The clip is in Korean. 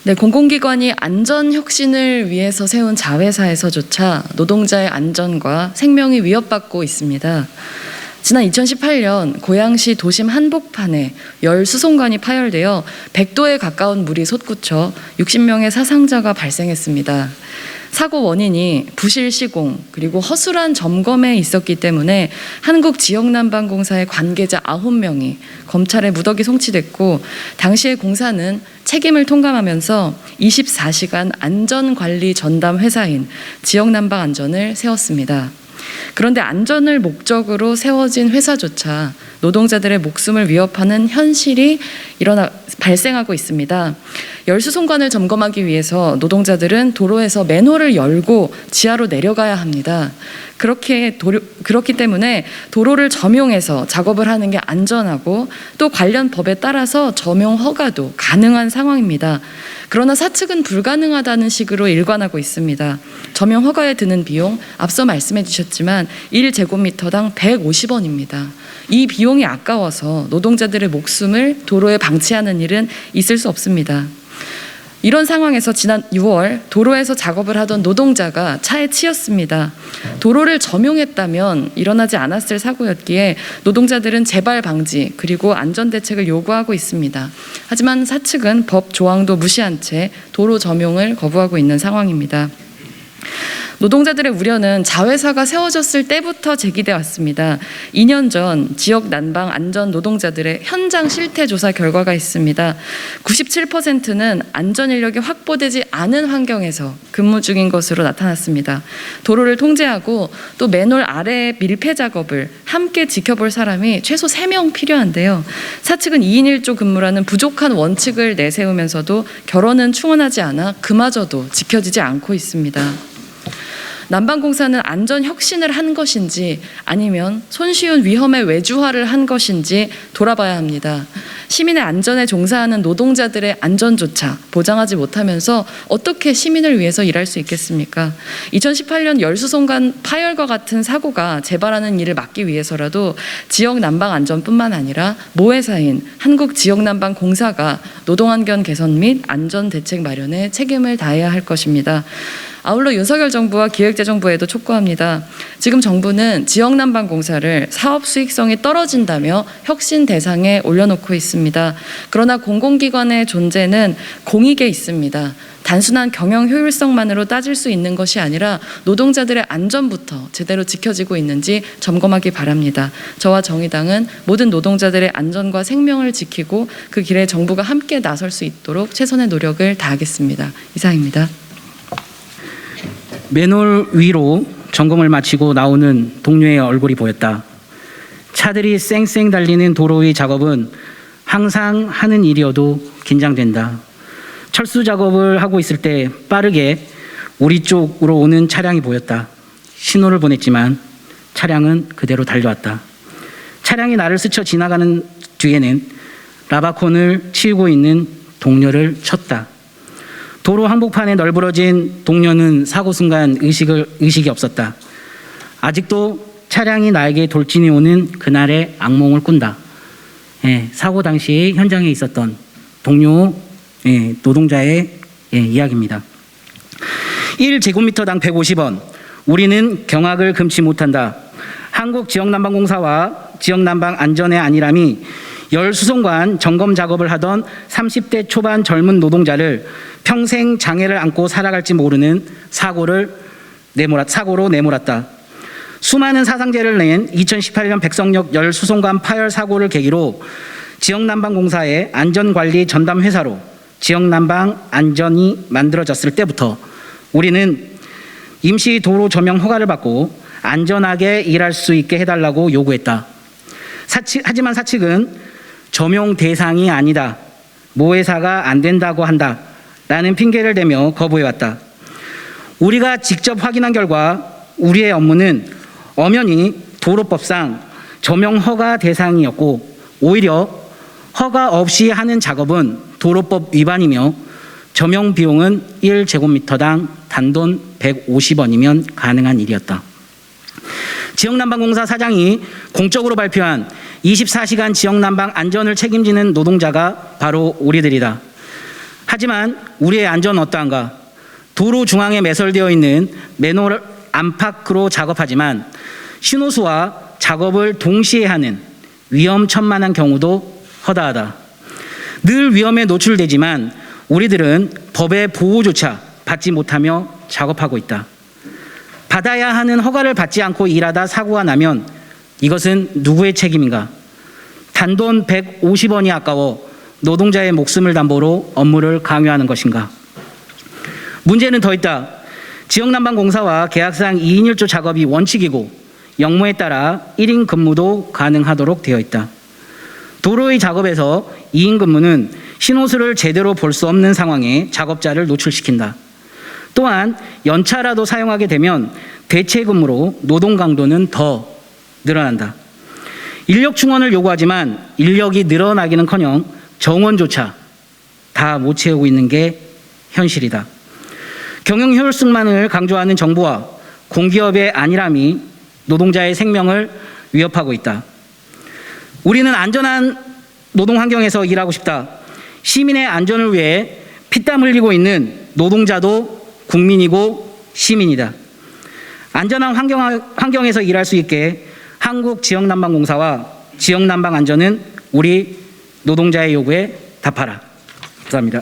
네, 공공기관이 안전혁신을 위해서 세운 자회사에서조차 노동자의 안전과 생명이 위협받고 있습니다. 지난 2018년 고양시 도심 한복판에 열수송관이 파열되어 100도에 가까운 물이 솟구쳐 60명의 사상자가 발생했습니다. 사고 원인이 부실 시공 그리고 허술한 점검에 있었기 때문에 한국지역난방공사의 관계자 9명이 검찰에 무더기 송치됐고, 당시에 공사는 책임을 통감하면서 24시간 안전관리 전담 회사인 지역난방안전을 세웠습니다. 그런데 안전을 목적으로 세워진 회사조차 노동자들의 목숨을 위협하는 현실이 발생하고 있습니다. 열수송관을 점검하기 위해서 노동자들은 도로에서 맨홀을 열고 지하로 내려가야 합니다. 그렇기 때문에 도로를 점용해서 작업을 하는 게 안전하고 또 관련 법에 따라서 점용 허가도 가능한 상황입니다. 그러나 사측은 불가능하다는 식으로 일관하고 있습니다. 점용 허가에 드는 비용 앞서 말씀해 주셨지만 1제곱미터당 150원입니다. 이 비용이 아까워서 노동자들의 목숨을 도로에 방치하는 일은 있을 수 없습니다. 이런 상황에서 지난 6월 도로에서 작업을 하던 노동자가 차에 치였습니다. 도로를 점용했다면 일어나지 않았을 사고였기에 노동자들은 재발 방지 그리고 안전대책을 요구하고 있습니다. 하지만 사측은 법 조항도 무시한 채 도로 점용을 거부하고 있는 상황입니다. 노동자들의 우려는 자회사가 세워졌을 때부터 제기돼 왔습니다. 2년 전 지역 난방 안전 노동자들의 현장 실태 조사 결과가 있습니다. 97%는 안전 인력이 확보되지 않은 환경에서 근무 중인 것으로 나타났습니다. 도로를 통제하고 또 맨홀 아래의 밀폐 작업을 함께 지켜볼 사람이 최소 3명 필요한데요. 사측은 2인 1조 근무라는 부족한 원칙을 내세우면서도 결혼은 충원하지 않아 그마저도 지켜지지 않고 있습니다. 난방공사는 안전 혁신을 한 것인지 아니면 손쉬운 위험의 외주화를 한 것인지 돌아봐야 합니다. 시민의 안전에 종사하는 노동자들의 안전조차 보장하지 못하면서 어떻게 시민을 위해서 일할 수 있겠습니까? 2018년 열수송관 파열과 같은 사고가 재발하는 일을 막기 위해서라도 지역 난방 안전뿐만 아니라 모회사인 한국지역난방공사가 노동환경 개선 및 안전 대책 마련에 책임을 다해야 할 것입니다. 아울러 윤석열 정부와 기획재정부에도 촉구합니다. 지금 정부는 지역난방공사를 사업 수익성이 떨어진다며 혁신 대상에 올려놓고 있습니다. 그러나 공공기관의 존재는 공익에 있습니다. 단순한 경영 효율성만으로 따질 수 있는 것이 아니라 노동자들의 안전부터 제대로 지켜지고 있는지 점검하기 바랍니다. 저와 정의당은 모든 노동자들의 안전과 생명을 지키고 그 길에 정부가 함께 나설 수 있도록 최선의 노력을 다하겠습니다. 이상입니다. 맨홀 위로 점검을 마치고 나오는 동료의 얼굴이 보였다. 차들이 쌩쌩 달리는 도로 위 작업은 항상 하는 일이어도 긴장된다. 철수 작업을 하고 있을 때 빠르게 우리 쪽으로 오는 차량이 보였다. 신호를 보냈지만 차량은 그대로 달려왔다. 차량이 나를 스쳐 지나가는 뒤에는 라바콘을 치우고 있는 동료를 쳤다. 도로 한복판에 널브러진 동료는 사고 순간 의식이 없었다. 아직도 차량이 나에게 돌진해 오는 그날의 악몽을 꾼다. 사고 당시 현장에 있었던 동료 노동자의 이야기입니다. 1제곱미터당 150원. 우리는 경악을 금치 못한다. 한국지역난방공사와 지역난방안전의 안일함이 열수송관 점검 작업을 하던 30대 초반 젊은 노동자를 평생 장애를 안고 살아갈지 모르는 사고로 내몰았다. 수많은 사상자를 낸 2018년 백석역 열수송관 파열 사고를 계기로 지역난방공사의 안전관리 전담회사로 지역난방안전이 만들어졌을 때부터 우리는 임시 도로 점용 허가를 받고 안전하게 일할 수 있게 해달라고 요구했다. 하지만 사측은 점용 대상이 아니다. 모회사가 안 된다고 한다. 라는 핑계를 대며 거부해왔다. 우리가 직접 확인한 결과 우리의 업무는 엄연히 도로법상 점용 허가 대상이었고, 오히려 허가 없이 하는 작업은 도로법 위반이며 점용 비용은 1제곱미터당 단돈 150원이면 가능한 일이었다. 지역난방공사 사장이 공적으로 발표한 24시간 지역난방 안전을 책임지는 노동자가 바로 우리들이다. 하지만 우리의 안전은 어떠한가? 도로 중앙에 매설되어 있는 맨홀 안팎으로 작업하지만 신호수와 작업을 동시에 하는 위험천만한 경우도 허다하다. 늘 위험에 노출되지만 우리들은 법의 보호조차 받지 못하며 작업하고 있다. 받아야 하는 허가를 받지 않고 일하다 사고가 나면 이것은 누구의 책임인가? 단돈 150원이 아까워 노동자의 목숨을 담보로 업무를 강요하는 것인가? 문제는 더 있다. 지역난방공사와 계약상 2인 1조 작업이 원칙이고 역무에 따라 1인 근무도 가능하도록 되어 있다. 도로의 작업에서 2인 근무는 신호수를 제대로 볼 수 없는 상황에 작업자를 노출시킨다. 또한 연차라도 사용하게 되면 대체 근무로 노동 강도는 더 늘어난다. 인력 충원을 요구하지만 인력이 늘어나기는커녕 정원조차 다 못 채우고 있는 게 현실이다. 경영 효율성만을 강조하는 정부와 공기업의 안일함이 노동자의 생명을 위협하고 있다. 우리는 안전한 노동 환경에서 일하고 싶다. 시민의 안전을 위해 피땀 흘리고 있는 노동자도 국민이고 시민이다. 안전한 환경에서 일할 수 있게 한국지역난방공사와 지역난방안전은 우리 노동자의 요구에 답하라. 감사합니다.